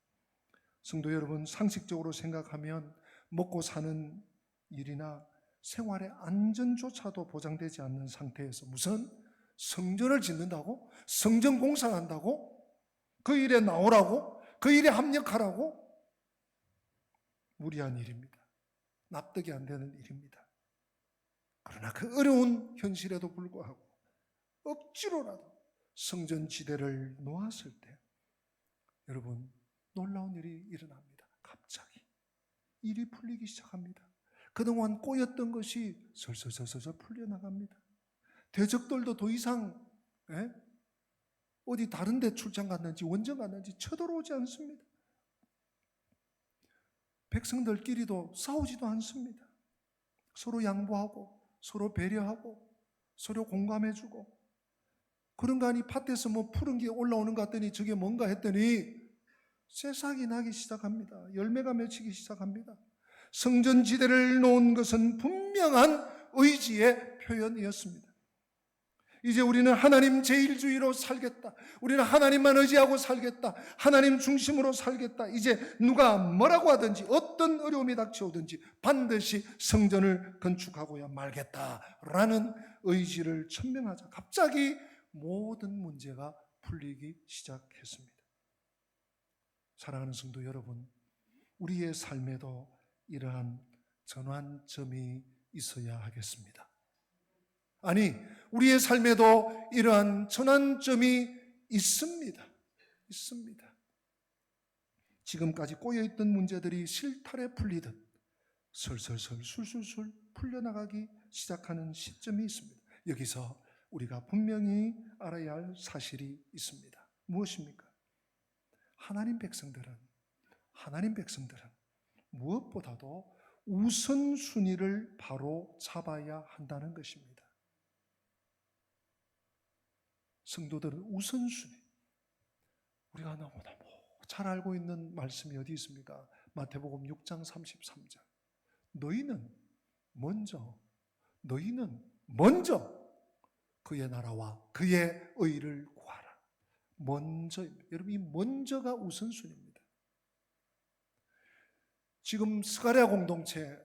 성도 여러분, 상식적으로 생각하면 먹고 사는 일이나 생활의 안전조차도 보장되지 않는 상태에서 무슨 성전을 짓는다고? 성전 공사한다고? 그 일에 나오라고? 그 일에 합력하라고? 무리한 일입니다. 납득이 안 되는 일입니다. 그러나 그 어려운 현실에도 불구하고 억지로라도 성전지대를 놓았을 때 여러분, 놀라운 일이 일어납니다. 갑자기 일이 풀리기 시작합니다. 그동안 꼬였던 것이 설설설설 풀려나갑니다. 대적들도 더 이상 어디 다른 데 출장 갔는지 원정 갔는지 쳐들어오지 않습니다. 백성들끼리도 싸우지도 않습니다. 서로 양보하고 서로 배려하고 서로 공감해주고, 그런 거 아니 밭에서 뭐 푸른 게 올라오는 것 같더니 저게 뭔가 했더니 새싹이 나기 시작합니다. 열매가 맺히기 시작합니다. 성전지대를 놓은 것은 분명한 의지의 표현이었습니다. 이제 우리는 하나님 제일주의로 살겠다. 우리는 하나님만 의지하고 살겠다. 하나님 중심으로 살겠다. 이제 누가 뭐라고 하든지 어떤 어려움이 닥쳐오든지 반드시 성전을 건축하고야 말겠다라는 의지를 천명하자 갑자기 모든 문제가 풀리기 시작했습니다. 사랑하는 성도 여러분, 우리의 삶에도 이러한 전환점이 있어야 하겠습니다. 아니, 우리의 삶에도 이러한 전환점이 있습니다. 지금까지 꼬여있던 문제들이 실타래 풀리듯 설설설 술술술 풀려나가기 시작하는 시점이 있습니다. 여기서 우리가 분명히 알아야 할 사실이 있습니다. 무엇입니까? 하나님 백성들은 무엇보다도 우선순위를 바로 잡아야 한다는 것입니다. 성도들은 우선순위, 우리가 너무너무 잘 알고 있는 말씀이 어디 있습니까? 마태복음 6장 33절. 너희는 먼저 그의 나라와 그의 의를 구하라. 먼저입니다. 여러분, 이 먼저가 우선순위입니다. 지금 스가랴 공동체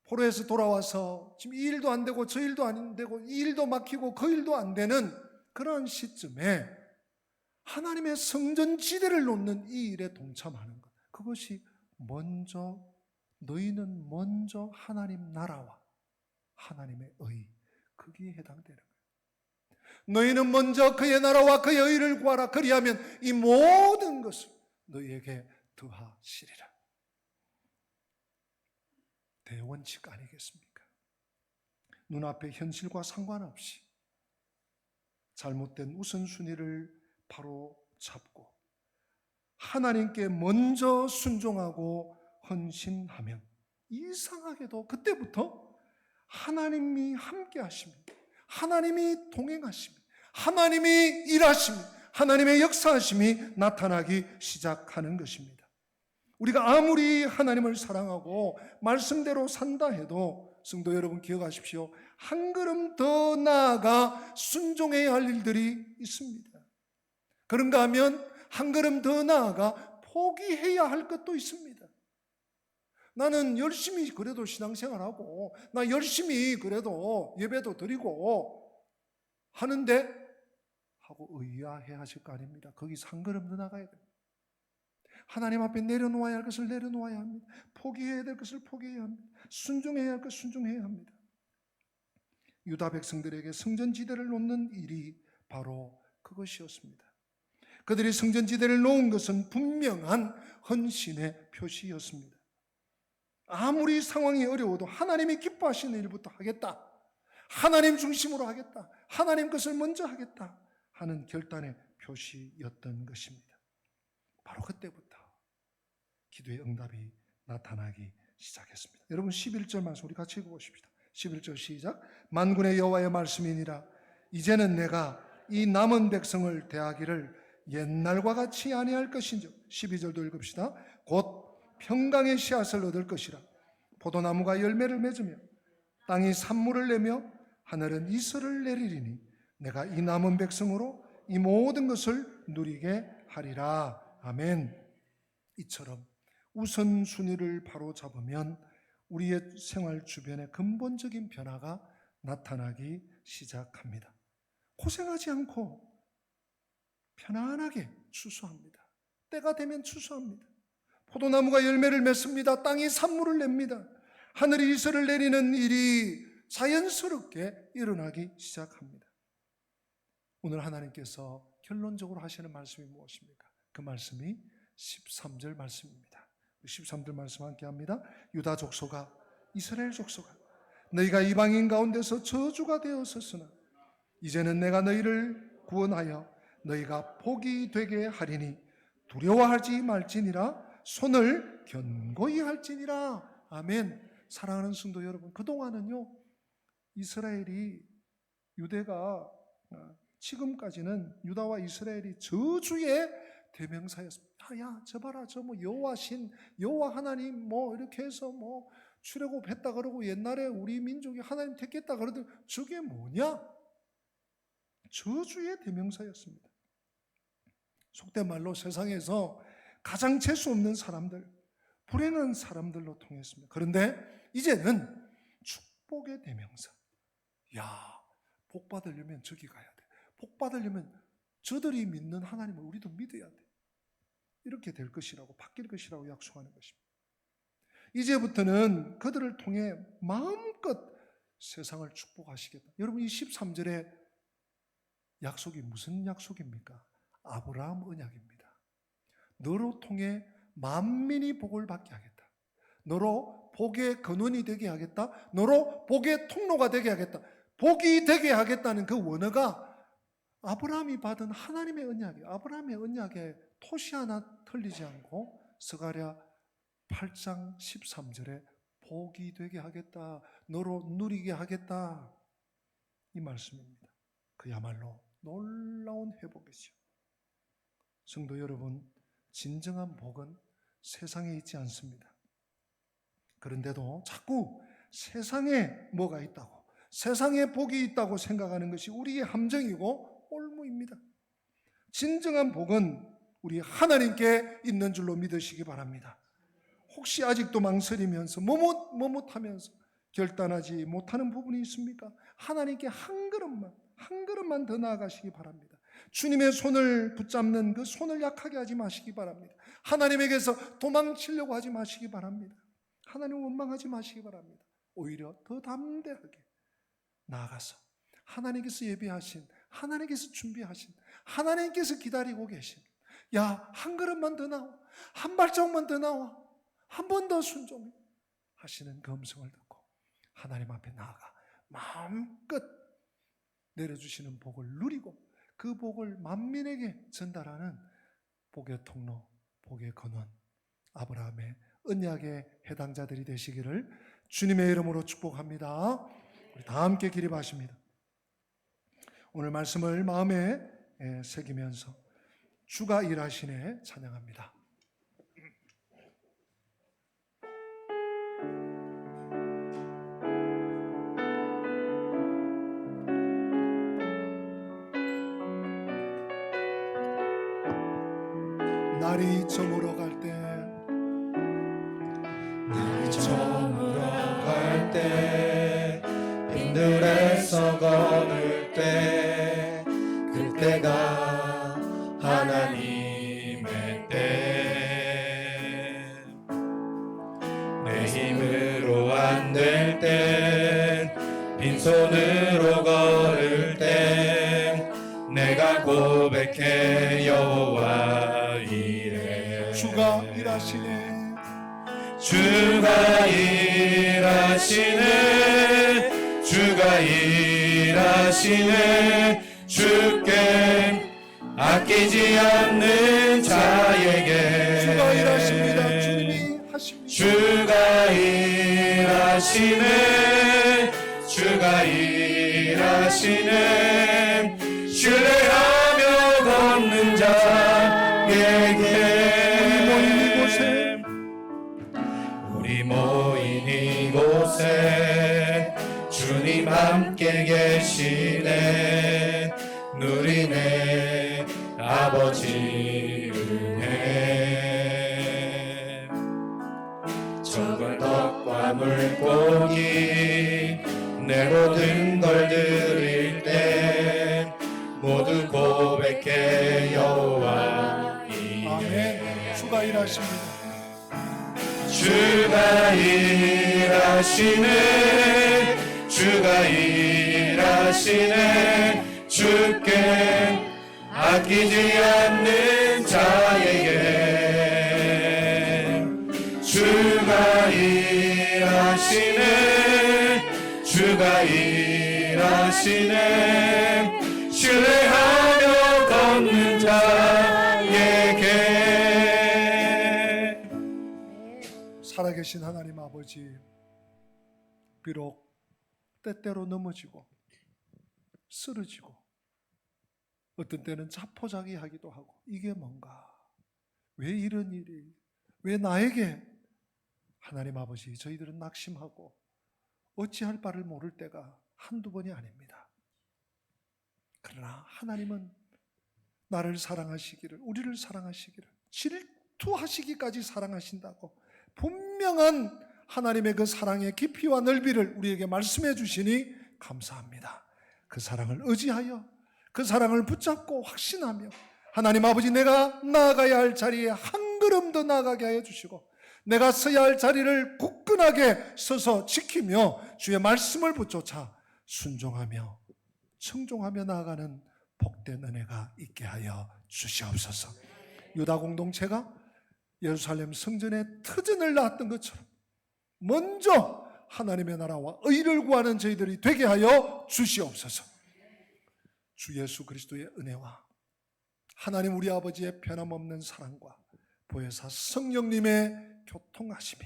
포로에서 돌아와서 지금 이 일도 안 되고 저 일도 안 되고 이 일도 막히고 그 일도 안 되는 그러한 시점에 하나님의 성전지대를 놓는 이 일에 동참하는 것, 그것이 너희는 먼저 하나님 나라와 하나님의 의, 거기에 해당되는 거예요. 너희는 먼저 그의 나라와 그의 의를 구하라. 그리하면 이 모든 것을 너희에게 더하시리라. 대원칙 아니겠습니까? 눈앞의 현실과 상관없이 잘못된 우선순위를 바로 잡고 하나님께 먼저 순종하고 헌신하면 이상하게도 그때부터 하나님이 함께 하십니다. 하나님이 동행하십니다. 하나님이 일하십니다. 하나님의 역사하심이 나타나기 시작하는 것입니다. 우리가 아무리 하나님을 사랑하고 말씀대로 산다 해도 성도 여러분 기억하십시오. 한 걸음 더 나아가 순종해야 할 일들이 있습니다. 그런가 하면 한 걸음 더 나아가 포기해야 할 것도 있습니다. 나는 열심히 그래도 신앙생활하고 나 열심히 그래도 예배도 드리고 하는데 하고 의아해 하실 거 아닙니다. 거기서 한 걸음 더 나가야 됩니다. 하나님 앞에 내려놓아야 할 것을 내려놓아야 합니다. 포기해야 될 것을 포기해야 합니다. 순종해야 할 것을 순종해야 합니다. 유다 백성들에게 성전지대를 놓는 일이 바로 그것이었습니다. 그들이 성전지대를 놓은 것은 분명한 헌신의 표시였습니다. 아무리 상황이 어려워도 하나님이 기뻐하시는 일부터 하겠다, 하나님 중심으로 하겠다, 하나님 것을 먼저 하겠다 하는 결단의 표시였던 것입니다. 바로 그때부터 기도의 응답이 나타나기 시작했습니다. 여러분 11절 말씀 우리 같이 읽어보십시다. 11절 시작. 만군의 여호와의 말씀이니라. 이제는 내가 이 남은 백성을 대하기를 옛날과 같이 아니할 것인즉. 12절도 읽읍시다. 곧 평강의 씨앗을 얻을 것이라. 포도나무가 열매를 맺으며 땅이 산물을 내며 하늘은 이슬을 내리리니 내가 이 남은 백성으로 이 모든 것을 누리게 하리라. 아멘. 이처럼 우선순위를 바로 잡으면 우리의 생활 주변에 근본적인 변화가 나타나기 시작합니다. 고생하지 않고 편안하게 추수합니다. 때가 되면 추수합니다. 포도나무가 열매를 맺습니다. 땅이 산물을 냅니다. 하늘이 이슬을 내리는 일이 자연스럽게 일어나기 시작합니다. 오늘 하나님께서 결론적으로 하시는 말씀이 무엇입니까? 그 말씀이 13절 말씀입니다. 13절 말씀 함께 합니다. 유다 족속아, 이스라엘 족속아, 너희가 이방인 가운데서 저주가 되었었으나 이제는 내가 너희를 구원하여 너희가 복이 되게 하리니 두려워하지 말지니라. 손을 견고히 할지니라. 아멘. 사랑하는 성도 여러분, 그동안은요 이스라엘이, 유대가 지금까지는 유다와 이스라엘이 저주의 대명사였습니다. 야, 저 봐라, 저 뭐 여호와 신, 여호와 하나님 뭐 이렇게 해서 뭐 출애굽했다 그러고 옛날에 우리 민족이 하나님 택했다 그러더니 저게 뭐냐? 저주의 대명사였습니다. 속된 말로 세상에서 가장 재수 없는 사람들, 불행한 사람들로 통했습니다. 그런데 이제는 축복의 대명사. 야, 복 받으려면 저기 가야 돼. 복 받으려면 저들이 믿는 하나님을 우리도 믿어야 돼. 이렇게 될 것이라고, 바뀔 것이라고 약속하는 것입니다. 이제부터는 그들을 통해 마음껏 세상을 축복하시겠다. 여러분, 이 13절의 약속이 무슨 약속입니까? 아브라함 언약입니다. 너로 통해 만민이 복을 받게 하겠다. 너로 복의 근원이 되게 하겠다. 너로 복의 통로가 되게 하겠다. 복이 되게 하겠다는 그 원어가 아브라함이 받은 하나님의 언약이에요. 아브라함의 언약에 토시 하나 틀리지 않고 스가랴 8장 13절에 복이 되게 하겠다. 너로 누리게 하겠다. 이 말씀입니다. 그야말로 놀라운 회복이죠. 성도 여러분, 진정한 복은 세상에 있지 않습니다. 그런데도 자꾸 세상에 뭐가 있다고, 세상에 복이 있다고 생각하는 것이 우리의 함정이고 올무입니다. 진정한 복은 우리 하나님께 있는 줄로 믿으시기 바랍니다. 혹시 아직도 망설이면서 머뭇하면서 결단하지 못하는 부분이 있습니까? 하나님께 한 걸음만 더 나아가시기 바랍니다. 주님의 손을 붙잡는 그 손을 약하게 하지 마시기 바랍니다. 하나님에게서 도망치려고 하지 마시기 바랍니다. 하나님 원망하지 마시기 바랍니다. 오히려 더 담대하게 나아가서 하나님께서 예비하신, 하나님께서 준비하신, 하나님께서 기다리고 계신, 야, 한 걸음만 더 나와, 한 발짝만 더 나와, 한 번 더 순종해 하시는 그 음성을 듣고 하나님 앞에 나아가 마음껏 내려주시는 복을 누리고 그 복을 만민에게 전달하는 복의 통로, 복의 근원, 아브라함의 언약의 해당자들이 되시기를 주님의 이름으로 축복합니다. 우리 다 함께 기립하십니다. 오늘 말씀을 마음에 새기면서 주가 일하시네 찬양합니다. 날이 저물어 갈 때, 날이 저물어 갈 때, 빈들에서 걸을 때, 그때가 하나님의 때. 내 힘으로 안 될 땐, 빈손으로 걸을 땐, 내가 고백해 여호와 주가 일하시네, 주가 일하시네, 주가 일하시네. 주께 아끼지 않는 자에게 주가 일하십니다. 주님이 하십니다. 주가 일하시네, 주가 일하시네. 신뢰하며 걷는 자에게 우리 모인 이곳에 주님 함께 계시네. 누리네 아버지 은혜. 적은 떡과 물고기 내 모든 걸 드릴 때 모두 고백해 여호와 이에. 아멘. 주가 일하십니다. 주가 일하시네, 주가 일하시네. 주께 아끼지 않는 자에게 주가 일하시네, 주가 일하시네. 신뢰하며 걷는 살아계신 하나님 아버지, 비록 때때로 넘어지고 쓰러지고 어떤 때는 자포자기하기도 하고, 이게 뭔가, 왜 이런 일이, 왜 나에게, 하나님 아버지, 저희들은 낙심하고 어찌할 바를 모를 때가 한두 번이 아닙니다. 그러나 하나님은 나를 사랑하시기를, 우리를 사랑하시기를, 질투하시기까지 사랑하신다고 분명한 하나님의 그 사랑의 깊이와 넓이를 우리에게 말씀해 주시니 감사합니다. 그 사랑을 의지하여 그 사랑을 붙잡고 확신하며, 하나님 아버지, 내가 나아가야 할 자리에 한 걸음 더 나아가게 하여 주시고, 내가 서야 할 자리를 굳건하게 서서 지키며 주의 말씀을 붙쫓아 순종하며 청종하며 나아가는 복된 은혜가 있게 하여 주시옵소서. 유다 공동체가 예루살렘 성전에 터전을 낳았던 것처럼 먼저 하나님의 나라와 의를 구하는 저희들이 되게 하여 주시옵소서. 주 예수 그리스도의 은혜와 하나님 우리 아버지의 변함없는 사랑과 보혜사 성령님의 교통하심이,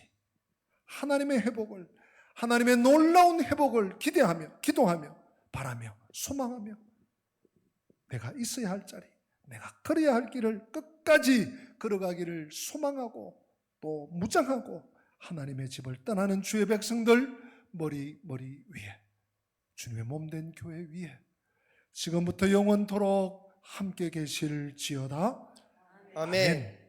하나님의 회복을, 하나님의 놀라운 회복을 기대하며 기도하며 바라며 소망하며, 내가 있어야 할 자리, 내가 걸어야 할 길을 끝까지 걸어가기를 소망하고 또 무장하고 하나님의 집을 떠나는 주의 백성들 머리 위에, 주님의 몸된 교회 위에 지금부터 영원토록 함께 계실지어다. 아멘.